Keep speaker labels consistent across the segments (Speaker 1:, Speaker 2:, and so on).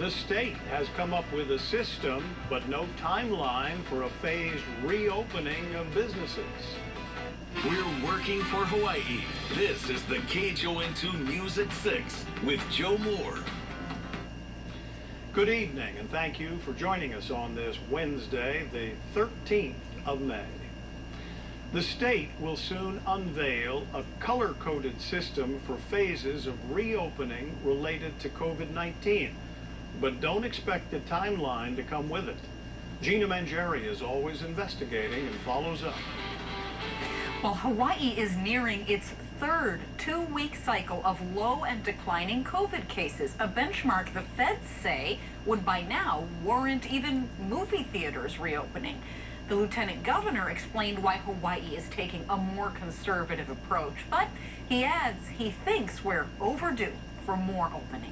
Speaker 1: The state has come up with a system, but no timeline for a phased reopening of businesses.
Speaker 2: We're working for Hawaii. This is the KHON2 News at 6 with Joe Moore.
Speaker 1: Good evening, and thank you for joining us on this Wednesday, the 13th of May. The state will soon unveil a color-coded system for phases of reopening related to COVID-19, but don't expect a timeline to come with it. Gina Mangieri is always investigating and follows up.
Speaker 3: Well, Hawaii is nearing its third two-week cycle of low and declining COVID cases, a benchmark the feds say would by now warrant even movie theaters reopening. The lieutenant governor explained why Hawaii is taking a more conservative approach, but he adds he thinks we're overdue for more openings.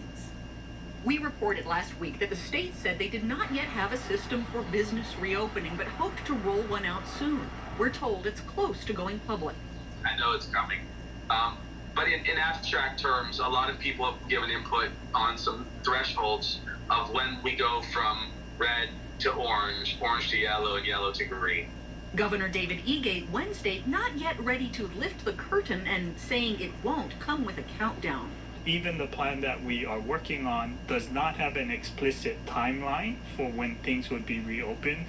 Speaker 4: We reported last week that the state said they did not yet have a system for business reopening, but hoped to roll one out soon. We're told it's close to going public.
Speaker 5: I know it's coming. But in abstract terms, a lot of people have given input on some thresholds of when we go from red to orange, orange to yellow, and yellow to green.
Speaker 4: Governor David Ige Wednesday not yet ready to lift the curtain and saying it won't come with a countdown.
Speaker 6: Even the plan that we are working on does not have an explicit timeline for when things would be reopened.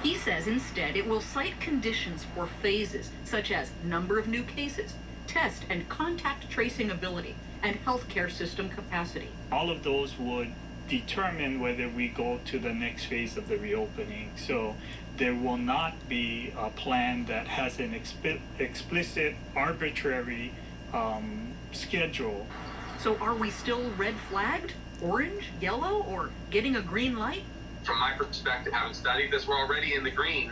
Speaker 4: He says instead it will cite conditions for phases, such as number of new cases, test and contact tracing ability, and healthcare system capacity.
Speaker 6: All of those would determine whether we go to the next phase of the reopening. So there will not be a plan that has an explicit, arbitrary schedule.
Speaker 4: So are we still red flagged, orange, yellow, or getting a green light?
Speaker 5: From my perspective, having studied this, we're already in the green.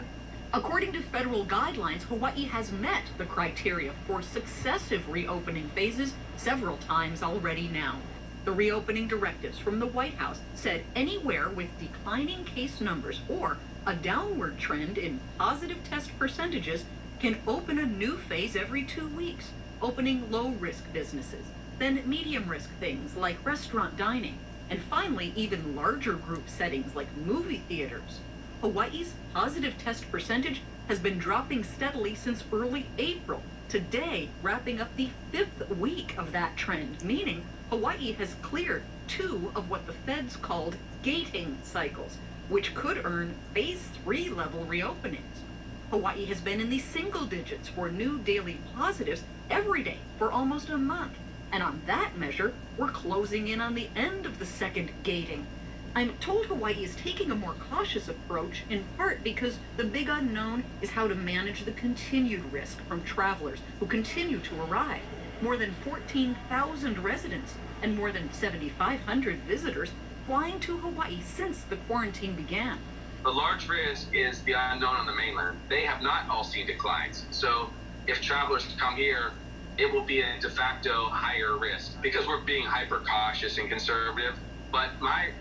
Speaker 4: According to federal guidelines, Hawaii has met the criteria for successive reopening phases several times already now. The reopening directives from the White House said anywhere with declining case numbers or a downward trend in positive test percentages can open a new phase every 2 weeks, opening low-risk businesses, then medium-risk things like restaurant dining, and finally even larger group settings like movie theaters. Hawaii's positive test percentage has been dropping steadily since early April, today wrapping up the 5th week of that trend, meaning Hawaii has cleared 2 of what the feds called gating cycles, which could earn phase 3 level reopenings. Hawaii has been in the single digits for new daily positives every day for almost a month. And on that measure, we're closing in on the end of the second gating. I'm told Hawaii is taking a more cautious approach, in part because the big unknown is how to manage the continued risk from travelers who continue to arrive. More than 14,000 residents and more than 7,500 visitors flying to Hawaii since the quarantine began.
Speaker 5: The large risk is the unknown on the mainland. They have not all seen declines. So if travelers come here, it will be a de facto higher risk because we're being hyper cautious and conservative. But my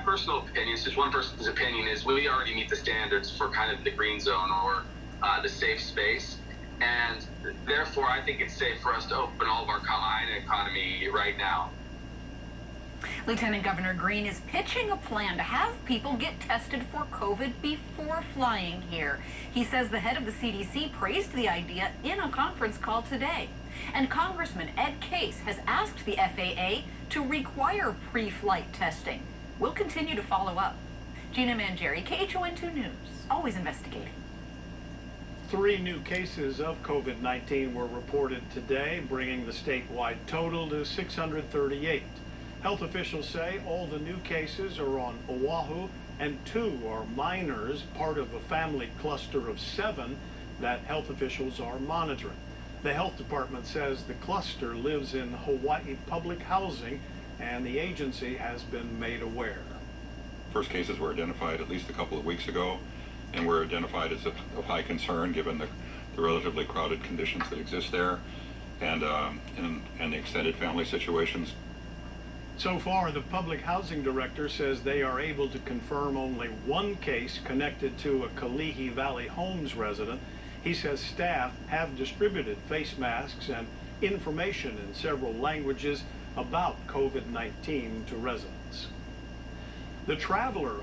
Speaker 5: personal opinion, it's just one person's opinion, is we already meet the standards for kind of the green zone or the safe space. And therefore, I think it's safe for us to open all of our Kalaina economy right now.
Speaker 3: Lieutenant Governor Green is pitching a plan to have people get tested for COVID before flying here. He says the head of the CDC praised the idea in a conference call today. And Congressman Ed Case has asked the FAA to require pre-flight testing. We'll continue to follow up. Gina Mangieri, KHON2 News, always investigating.
Speaker 1: 3 new cases of COVID-19 were reported today, bringing the statewide total to 638. Health officials say all the new cases are on Oahu and 2 are minors, part of a family cluster of 7 that health officials are monitoring. The health department says the cluster lives in Hawaii public housing and the agency has been made aware.
Speaker 7: First cases were identified at least a couple of weeks ago and were identified as of high concern given the relatively crowded conditions that exist there and the extended family situations.
Speaker 1: So far, the public housing director says they are able to confirm only 1 case connected to a Kalihi Valley Homes resident. He says staff have distributed face masks and information in several languages about COVID-19 to residents. The Traveler